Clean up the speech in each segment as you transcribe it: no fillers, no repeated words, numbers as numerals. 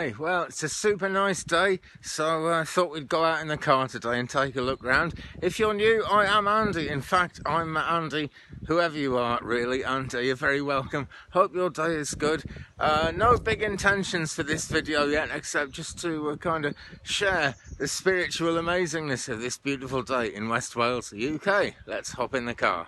Okay, well, it's a super nice day, so I thought we'd go out in the car today and take a look round. If you're new, I am Andy. In fact, I'm Andy, whoever you are, really, and you're very welcome. Hope your day is good. No big intentions for this video yet, except just to kind of share the spiritual amazingness of this beautiful day in West Wales, the UK. Let's hop in the car.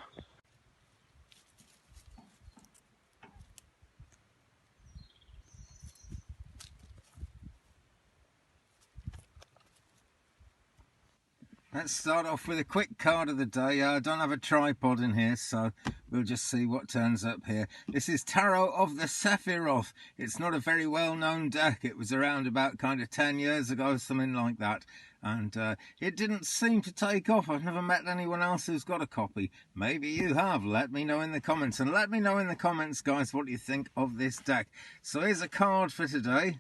Let's start off with a quick card of the day. I don't have a tripod in here, so we'll just see what turns up here. This is Tarot of the Sephiroth. It's not a very well-known deck. It was around about kind of 10 years ago, something like that. And it didn't seem to take off. I've never met anyone else who's got a copy. Maybe you have. Let me know in the comments. And let me know in the comments, guys, what you think of this deck. So here's a card for today.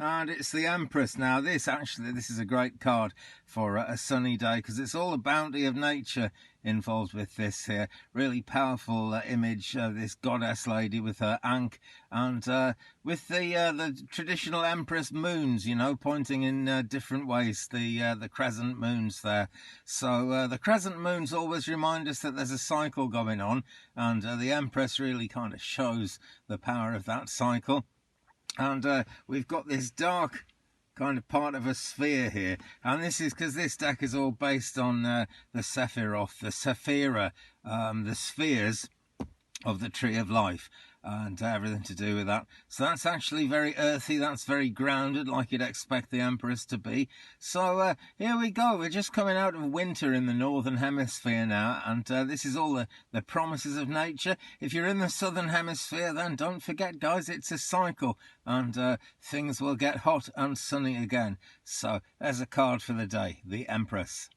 And it's the Empress. Now this is a great card for a sunny day, because it's all the bounty of nature involved with this here. Really powerful image of this goddess lady with her ankh, and with the traditional Empress moons, you know, pointing in different ways, the crescent moons there. So the crescent moons always remind us that there's a cycle going on, and the Empress really kind of shows the power of that cycle. And we've got this dark kind of part of a sphere here, and this is because this deck is all based on the Sephiroth, the Sephira, the spheres of the Tree of Life, and everything to do with that. So that's actually very earthy, that's very grounded, like you'd expect the Empress to be. So here we go, we're just coming out of winter in the Northern Hemisphere now, and this is all the promises of nature. If you're in the Southern Hemisphere, then don't forget, guys, it's a cycle, and things will get hot and sunny again. So there's a card for the day, the Empress.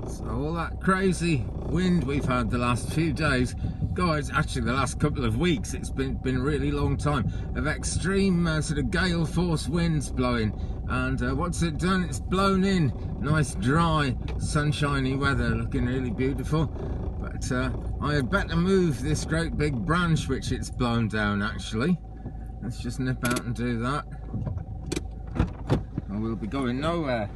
So all that crazy wind we've had the last few days, guys, actually the last couple of weeks, it's been a really long time of extreme sort of gale force winds blowing, and what's it done? It's blown in nice dry sunshiny weather, looking really beautiful. But I had better move this great big branch which it's blown down. Actually, let's just nip out and do that, and we'll be going nowhere.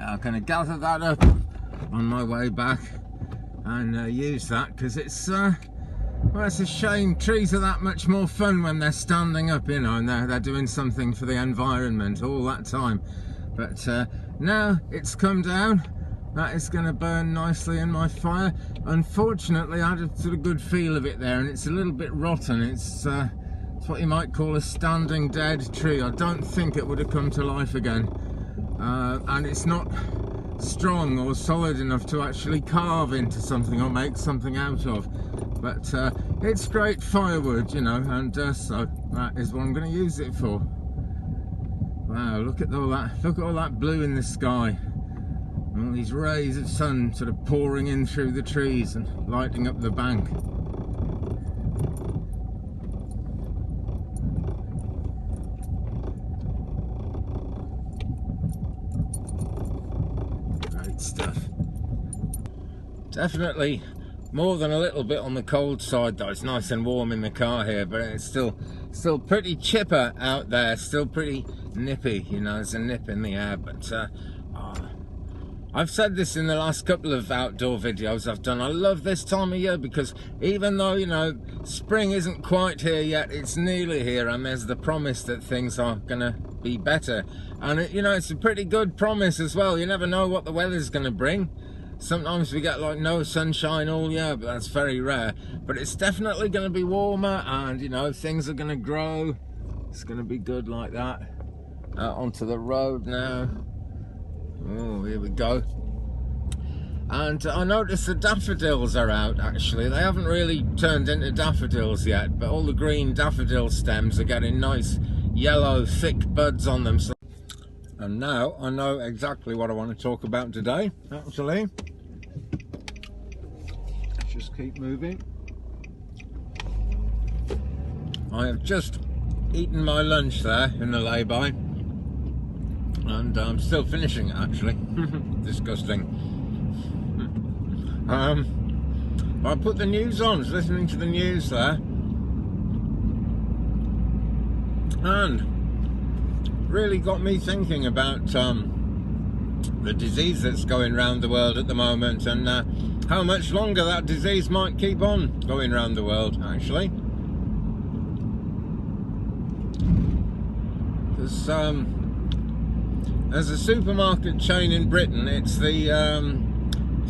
I'm going to gather that up on my way back and use that, because it's well, it's a shame. Trees are that much more fun when they're standing up, you know, and they're doing something for the environment all that time. But now it's come down, that is going to burn nicely in my fire. Unfortunately, I had a sort of good feel of it there, and it's a little bit rotten. It's what you might call a standing dead tree. I don't think it would have come to life again. And it's not strong or solid enough to actually carve into something or make something out of. But it's great firewood, you know, and so that is what I'm going to use it for. Wow, look at all that! Look at all that blue in the sky. All these rays of sun sort of pouring in through the trees and lighting up the bank. Stuff. Definitely more than a little bit on the cold side, though. It's nice and warm in the car here, but it's still pretty chipper out there, still pretty nippy, you know. There's a nip in the air. But I've said this in the last couple of outdoor videos I've done, I love this time of year, because even though, you know, spring isn't quite here yet, it's nearly here, and there's the promise that things are gonna be better. And it, you know, it's a pretty good promise as well. You never know what the weather's going to bring. Sometimes we get like no sunshine all year, but that's very rare. But it's definitely going to be warmer, and you know, things are going to grow. It's going to be good like that. out onto the road now. Oh, here we go. And I noticed the daffodils are out, actually. They haven't really turned into daffodils yet, but all the green daffodil stems are getting nice yellow thick buds on them. And now I know exactly what I want to talk about today, actually. Let's just keep moving. I have just eaten my lunch there in the lay-by, and I'm still finishing it, actually. Disgusting. I put the news on, was listening to the news there, and really got me thinking about the disease that's going around the world at the moment, and how much longer that disease might keep on going around the world, actually. Because there's a supermarket chain in Britain. It's the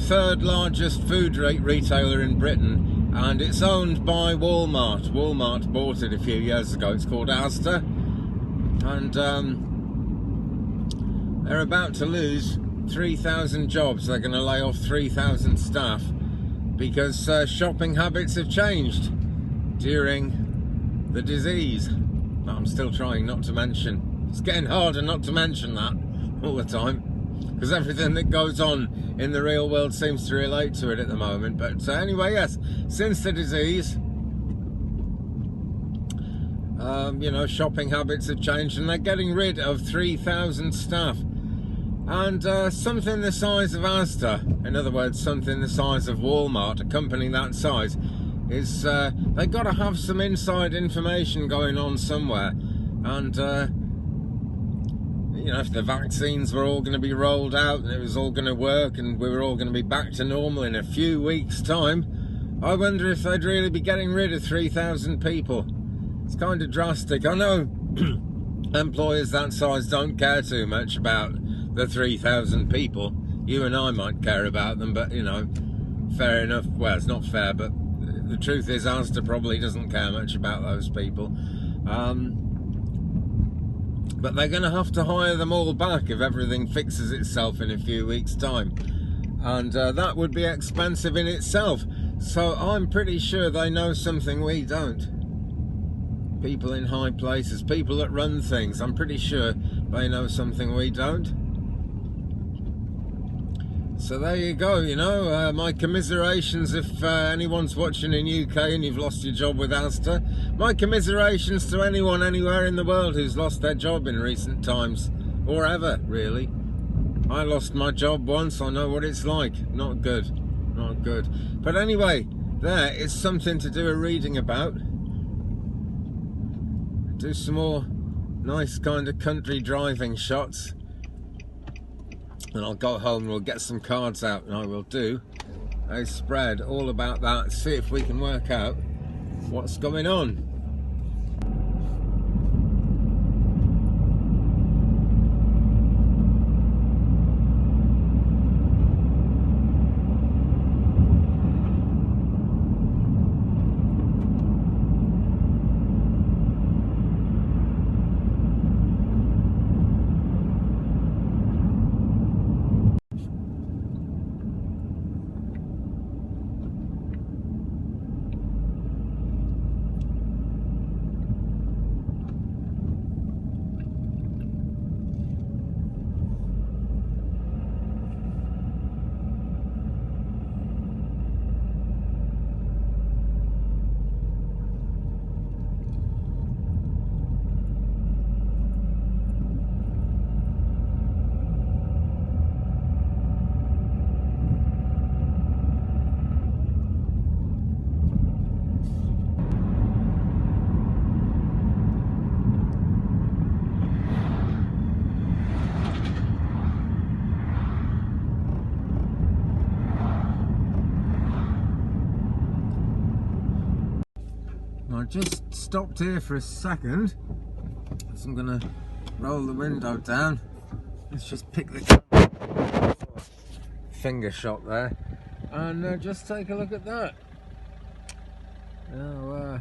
third largest food retailer in Britain, and it's owned by Walmart. Walmart bought it a few years ago. It's called Asda, and they're about to lose 3,000 jobs. They're going to lay off 3,000 staff because shopping habits have changed during the disease. But I'm still trying not to mention. It's getting harder not to mention that all the time, because everything that goes on in the real world seems to relate to it at the moment. But anyway, yes, since the disease, you know, shopping habits have changed, and they're getting rid of 3,000 staff. And something the size of Asda, in other words, something the size of Walmart, a company that size, is they've got to have some inside information going on somewhere. And you know, if the vaccines were all going to be rolled out and it was all going to work and we were all going to be back to normal in a few weeks' time, I wonder if they'd really be getting rid of 3,000 people. It's kind of drastic. I know employers that size don't care too much about the 3,000 people. You and I might care about them, but, you know, fair enough. Well, it's not fair, but the truth is Asda probably doesn't care much about those people. But they're going to have to hire them all back if everything fixes itself in a few weeks' time. And that would be expensive in itself. So I'm pretty sure they know something we don't. People in high places, people that run things, I'm pretty sure they know something we don't. So there you go, you know, my commiserations if anyone's watching in UK and you've lost your job with Asda. My commiserations to anyone anywhere in the world who's lost their job in recent times, or ever, really. I lost my job once, I know what it's like. Not good, not good. But anyway, there is something to do a reading about. Do some more nice kind of country driving shots. And I'll go home and we'll get some cards out and I will do a spread all about that, see if we can work out what's going on. I just stopped here for a second, so I'm going to roll the window down. Let's just pick the camera. Finger shot there, and just take a look at that. Now,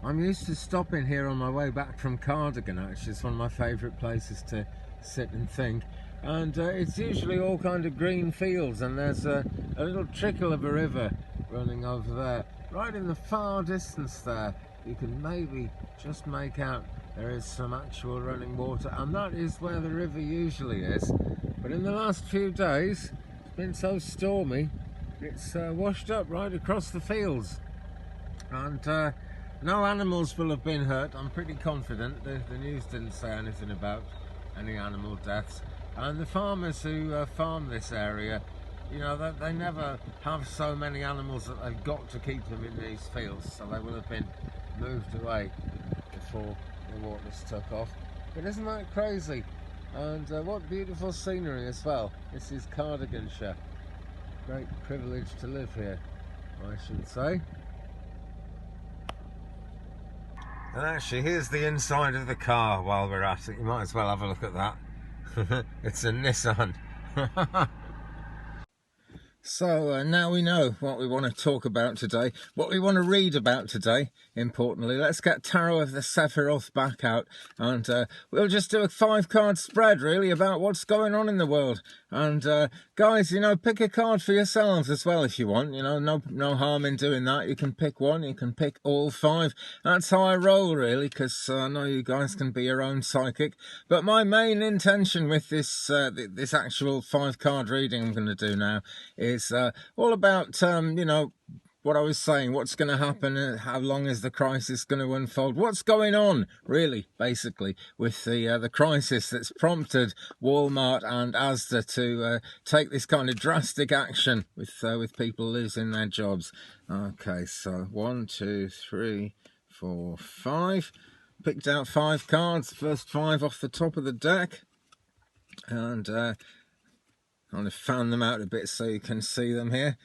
I'm used to stopping here on my way back from Cardigan, actually. It's one of my favourite places to sit and think. And it's usually all kind of green fields, and there's a little trickle of a river running over there. Right in the far distance there, you can maybe just make out there is some actual running water, and that is where the river usually is. But in the last few days, it's been so stormy, it's washed up right across the fields. And no animals will have been hurt, I'm pretty confident. The news didn't say anything about any animal deaths. And the farmers who farm this area, you know, they never have so many animals that they've got to keep them in these fields, so they will have been moved away before the waters took off. But isn't that crazy? And what beautiful scenery as well. This is Cardiganshire. Great privilege to live here, I should say. And actually, here's the inside of the car while we're at it. You might as well have a look at that. It's a Nissan. So now we know what we want to talk about today, what we want to read about today, importantly. Let's get Tarot of the Sephiroth back out, and we'll just do a 5-card spread, really, about what's going on in the world. And guys, you know, pick a card for yourselves as well if you want. You know, no harm in doing that. You can pick one, you can pick all 5. That's how I roll, really, because I know you guys can be your own psychic. But my main intention with this this actual 5-card reading I'm going to do now is all about, you know, what I was saying, what's going to happen, how long is the crisis going to unfold, what's going on, really, basically, with the crisis that's prompted Walmart and Asda to take this kind of drastic action with people losing their jobs. Okay, so 1, 2, 3, 4, 5. Picked out 5 cards, first 5 off the top of the deck, and kind of fan them out a bit so you can see them here.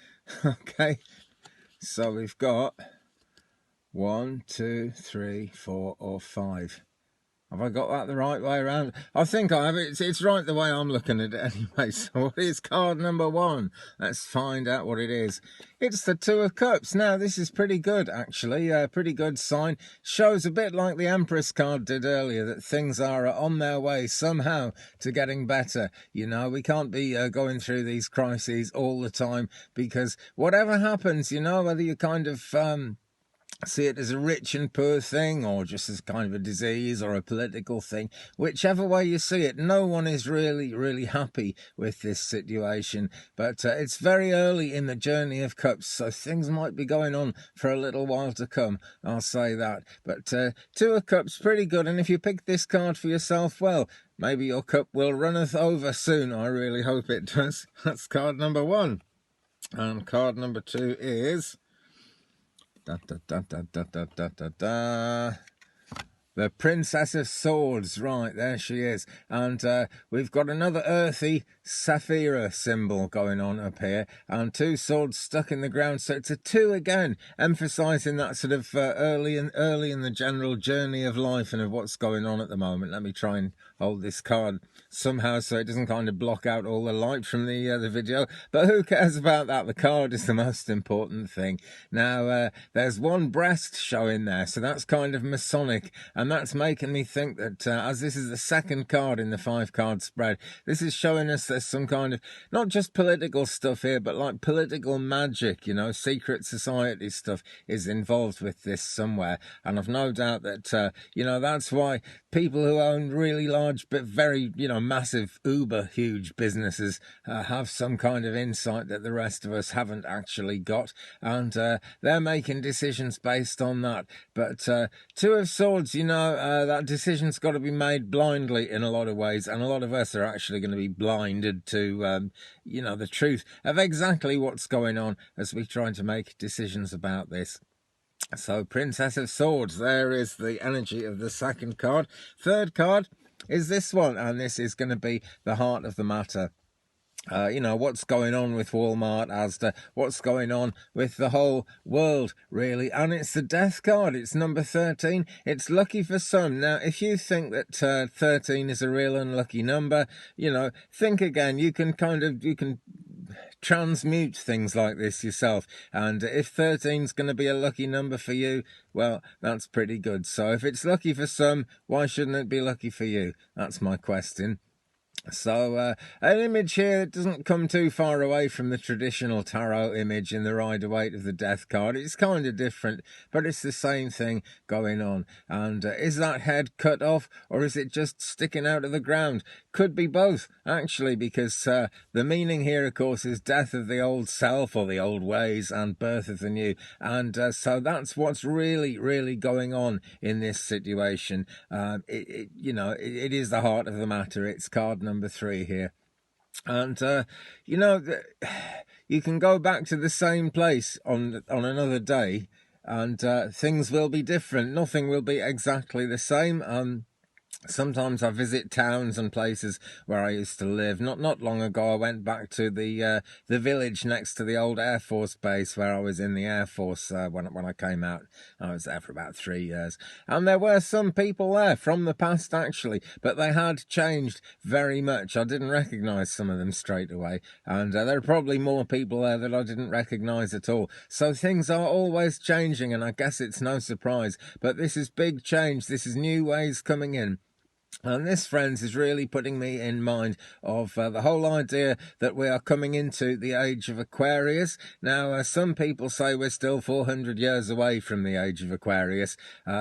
Okay, so we've got 1, 2, 3, 4, or 5. Have I got that the right way around? I think I have. It's right the way I'm looking at it anyway. So what is card number 1? Let's find out what it is. It's the 2 of Cups. Now, this is pretty good, actually. Pretty good sign. Shows a bit like the Empress card did earlier, that things are on their way somehow to getting better. You know, we can't be going through these crises all the time, because whatever happens, you know, whether you kind of see it as a rich and poor thing, or just as kind of a disease or a political thing, whichever way you see it, no one is really happy with this situation. But it's very early in the journey of Cups, so things might be going on for a little while to come, I'll say that. But 2 of Cups, pretty good, and if you pick this card for yourself, well, maybe your cup will runneth over soon. I really hope it does. That's card number 1. And card number 2 is the Princess of Swords. Right, there she is. And we've got another earthy Sapphira symbol going on up here, and 2 swords stuck in the ground. So it's a 2 again, emphasizing that sort of early in the general journey of life and of what's going on at the moment. Let me try and hold this card somehow so it doesn't kind of block out all the light from the video, but who cares about that? The card is the most important thing. Now there's 1 breast showing there, so that's kind of Masonic, and that's making me think that as this is the 2nd card in the 5-card spread, this is showing us there's some kind of, not just political stuff here, but like political magic, you know, secret society stuff is involved with this somewhere. And I've no doubt that you know, that's why people who own really large but very, you know, massive uber huge businesses have some kind of insight that the rest of us haven't actually got, and they're making decisions based on that. But 2 of Swords, you know, that decision's got to be made blindly in a lot of ways, and a lot of us are actually going to be blinded to you know, the truth of exactly what's going on as we try to make decisions about this. So Princess of Swords, there is the energy of the 2nd card. 3rd card is this one, and this is going to be the heart of the matter. You know, what's going on with Walmart, Asda, what's going on with the whole world, really. And it's the Death card. It's number 13. It's lucky for some. Now, if you think that 13 is a real unlucky number, you know, think again. You can transmute things like this yourself. And if 13's going to be a lucky number for you, well, that's pretty good. So if it's lucky for some, why shouldn't it be lucky for you? That's my question. So an image here that doesn't come too far away from the traditional tarot image in the Rider-Waite of the Death card. It's kind of different, but it's the same thing going on. And is that head cut off, or is it just sticking out of the ground? Could be both, actually, because the meaning here, of course, is death of the old self or the old ways and birth of the new. And so that's what's really going on in this situation. It is the heart of the matter. It's card number 3 here. And you can go back to the same place on another day, and things will be different. Nothing will be exactly the same. Sometimes I visit towns and places where I used to live. Not long ago, I went back to the village next to the old Air Force base where I was in the Air Force when I came out. I was there for about 3 years. And there were some people there from the past, actually, but they had changed very much. I didn't recognise some of them straight away. And there are probably more people there that I didn't recognise at all. So things are always changing, and I guess it's no surprise. But this is big change. This is new ways coming in. And this, friends, is really putting me in mind of the whole idea that we are coming into the age of Aquarius. Now, some people say we're still 400 years away from the age of Aquarius.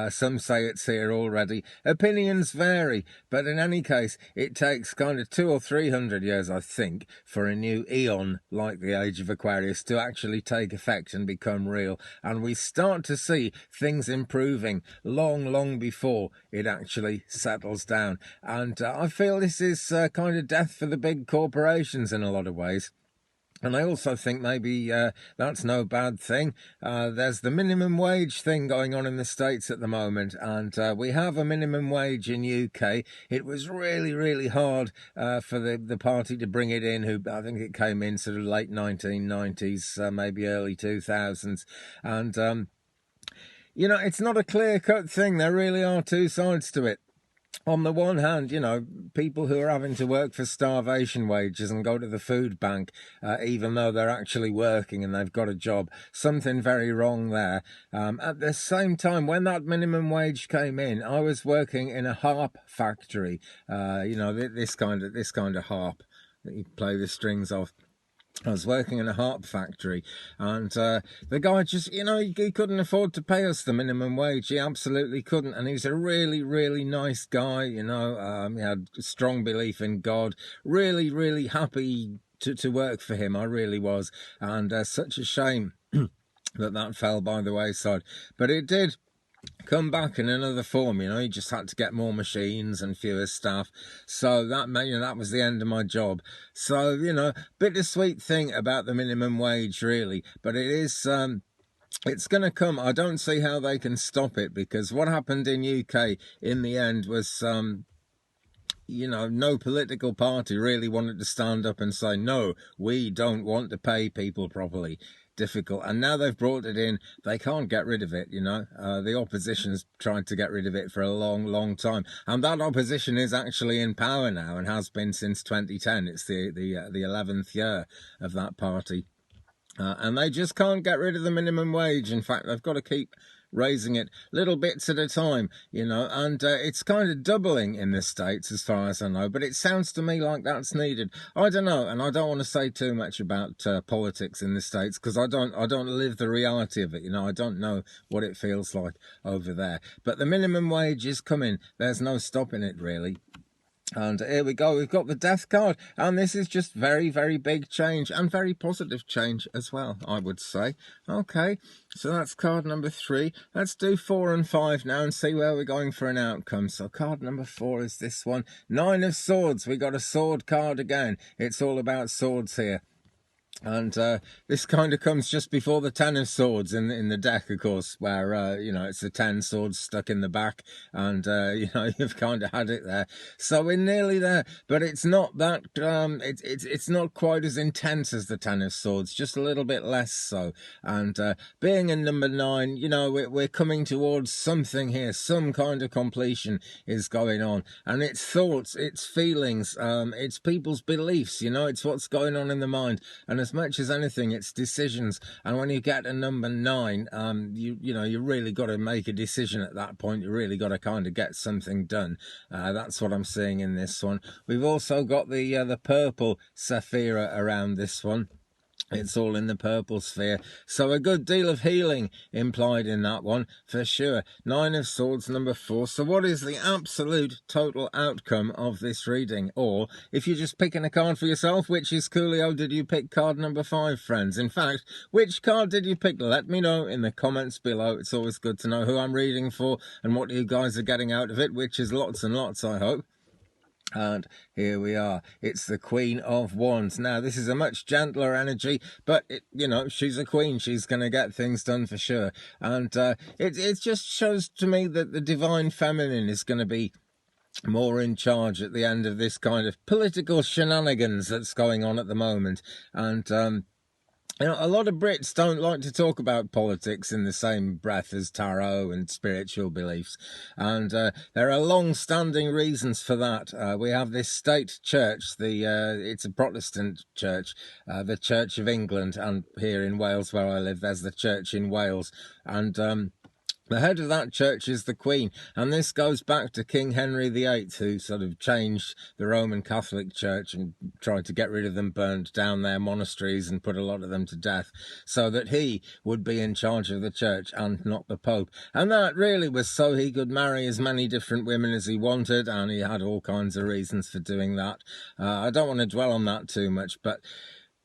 Some say it's here already. Opinions vary, but in any case, it takes kind of 200 or 300 years, I think, for a new eon like the age of Aquarius to actually take effect and become real. And we start to see things improving long before it actually settles down. And I feel this is kind of death for the big corporations in a lot of ways. And I also think maybe that's no bad thing. There's the minimum wage thing going on in the States at the moment, and we have a minimum wage in UK. It was really hard for the party to bring it in, who I think it came in sort of late 1990s, maybe early 2000s. And, it's not a clear-cut thing. There really are two sides to it. On the one hand, people who are having to work for starvation wages and go to the food bank, even though they're actually working and they've got a job, something very wrong there. At the same time, when that minimum wage came in, I was working in a harp factory. This kind of harp that you play the strings of. I was working in a harp factory, and the guy just, he couldn't afford to pay us the minimum wage. He absolutely couldn't, and he was a really nice guy, he had a strong belief in God, really happy to work for him. I really was, and such a shame that fell by the wayside, but it did come back in another form. He just had to get more machines and fewer staff, so that was the end of my job. So bittersweet thing about the minimum wage, really, but it is it's going to come. I don't see how they can stop it, because what happened in UK in the end was no political party really wanted to stand up and say, no, we don't want to pay people properly. Difficult. And now they've brought it in, they can't get rid of it. The opposition's tried to get rid of it for a long time, and that opposition is actually in power now and has been since 2010. It's the 11th year of that party, and they just can't get rid of the minimum wage. In fact, they've got to keep raising it little bits at a time, and it's kind of doubling in the States as far as I know, but it sounds to me like that's needed. I don't know, and I don't want to say too much about politics in the States, because I don't live the reality of it. I don't know what it feels like over there, but the minimum wage is coming. There's no stopping it, really. And here we go, we've got the death card, and this is just very big change, and very positive change as well, I would say. Okay, so that's card number 3. Let's do 4 and 5 now and see where we're going for an outcome. So card number 4 is this one, 9 of Swords. We got a sword card again. It's all about swords here. And this kind of comes just before the 10 of Swords in the deck, of course, where it's the 10 swords stuck in the back, and you've kind of had it there. So we're nearly there, but it's not that it's not quite as intense as the 10 of Swords, just a little bit less so. And being in number 9, we're coming towards something here. Some kind of completion is going on, and it's thoughts, it's feelings, it's people's beliefs. It's what's going on in the mind. And as much as anything, it's decisions. And when you get a number 9, you know, you really got to make a decision at that point. You really got to kind of get something done. That's what I'm seeing in this one. We've also got the purple Sephira around this one. It's all in the purple sphere, so a good deal of healing implied in that one for sure. 9 of Swords, number 4. So what is the absolute total outcome of this reading? Or if you're just picking a card for yourself, which is coolio did you pick card number 5, friends? In fact, which card did you pick? Let me know in the comments below. It's always good to know who I'm reading for and what you guys are getting out of it, which is lots and lots, I hope. And here we are. It's the Queen of Wands. Now, this is a much gentler energy, but, you know, she's a queen. She's going to get things done for sure. And it just shows to me that the divine feminine is going to be more in charge at the end of this kind of political shenanigans that's going on at the moment. And you know, a lot of Brits don't like to talk about politics in the same breath as tarot and spiritual beliefs. And there are long-standing reasons for that. We have this state church, it's a Protestant church, the Church of England, and here in Wales where I live, there's the church in Wales. And the head of that church is the Queen, and this goes back to King Henry VIII, who sort of changed the Roman Catholic Church and tried to get rid of them, burned down their monasteries and put a lot of them to death, so that he would be in charge of the church and not the Pope. And that really was so he could marry as many different women as he wanted, and he had all kinds of reasons for doing that. I don't want to dwell on that too much, but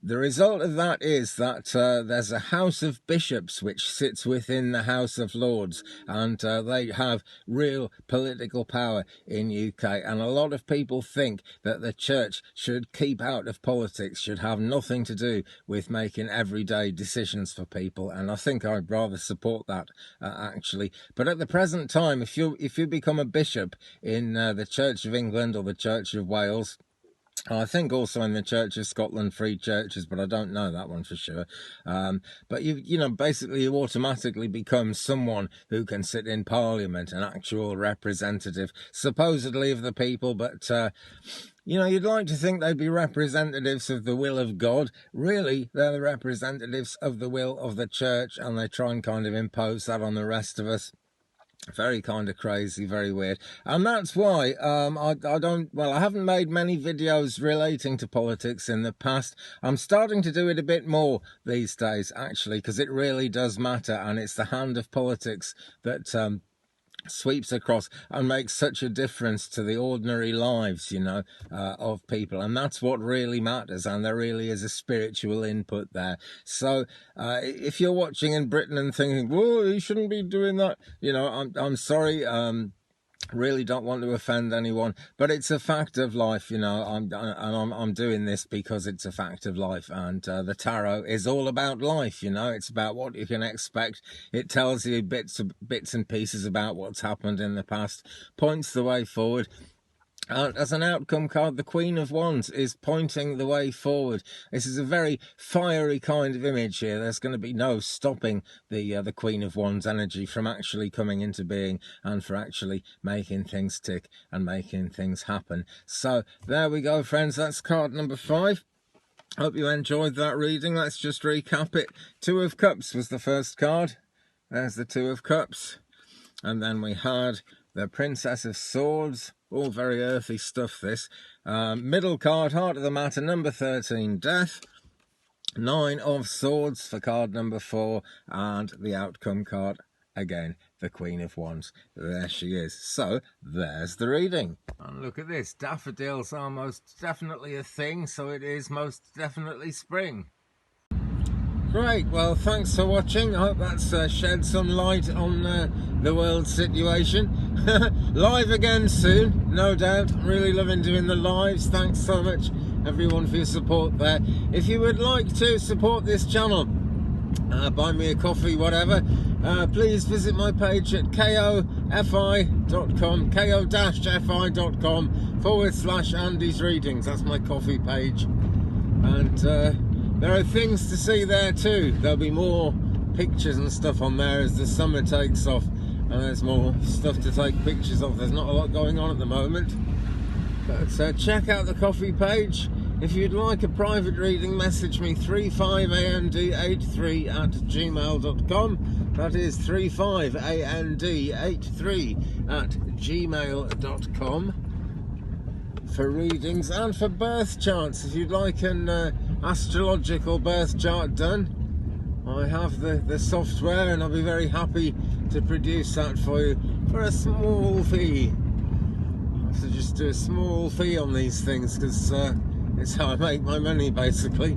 the result of that is that there's a House of Bishops which sits within the House of Lords, and they have real political power in UK. And a lot of people think that the church should keep out of politics, should have nothing to do with making everyday decisions for people. And I think I'd rather support that, actually. But at the present time, if you become a bishop in the Church of England or the Church of Wales, I think also in the Church of Scotland, free churches, but I don't know that one for sure. But you know, basically you automatically become someone who can sit in Parliament, an actual representative, supposedly of the people, but you know, you'd like to think they'd be representatives of the will of God. Really, they're the representatives of the will of the church, and they try and kind of impose that on the rest of us. Very kind of crazy, very weird. And that's why I haven't made many videos relating to politics in the past. I'm starting to do it a bit more these days, actually, because it really does matter, and it's the hand of politics that sweeps across and makes such a difference to the ordinary lives, you know, of people. And that's what really matters, and there really is a spiritual input there. So if you're watching in Britain and thinking, whoa, you shouldn't be doing that, you know, I'm sorry, really don't want to offend anyone, but it's a fact of life, you know. I'm doing this because it's a fact of life, and the tarot is all about life, you know. It's about what you can expect. It tells you bits and pieces about what's happened in the past, points the way forward. As an outcome card, the Queen of Wands is pointing the way forward. This is a very fiery kind of image here. There's going to be no stopping the Queen of Wands energy from actually coming into being and for actually making things tick and making things happen. So there we go, friends. That's card number 5. Hope you enjoyed that reading. Let's just recap it. 2 of Cups was the first card. There's the 2 of Cups. And then we had the Princess of Swords. All very earthy stuff, this. Middle card, heart of the matter, number 13, Death. 9 of Swords for card number 4. And the outcome card, again, the Queen of Wands. There she is. So, there's the reading. And look at this. Daffodils are most definitely a thing, so it is most definitely spring. Great, well, thanks for watching. I hope that's shed some light on the world situation. Live again soon, no doubt. I'm really loving doing the lives. Thanks so much, everyone, for your support there. If you would like to support this channel, buy me a coffee, whatever, please visit my page at kofi.com, ko-fi.com/Andy's Readings. That's my coffee page. And there are things to see there too. There'll be more pictures and stuff on there as the summer takes off, and there's more stuff to take pictures of. There's not a lot going on at the moment, but check out the coffee page. If you'd like a private reading, message me 35and83@gmail.com. That is 35and83@gmail.com for readings and for birth charts. If you'd like an astrological birth chart done, I have the software, and I'll be very happy to produce that for you for a small fee. I have to just do a small fee on these things because it's how I make my money, basically.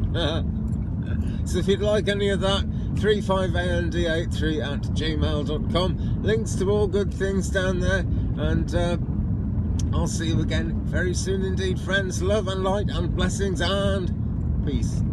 So if you'd like any of that, 35and83@gmail.com. Links to all good things down there, and I'll see you again very soon indeed, friends. Love and light and blessings and peace.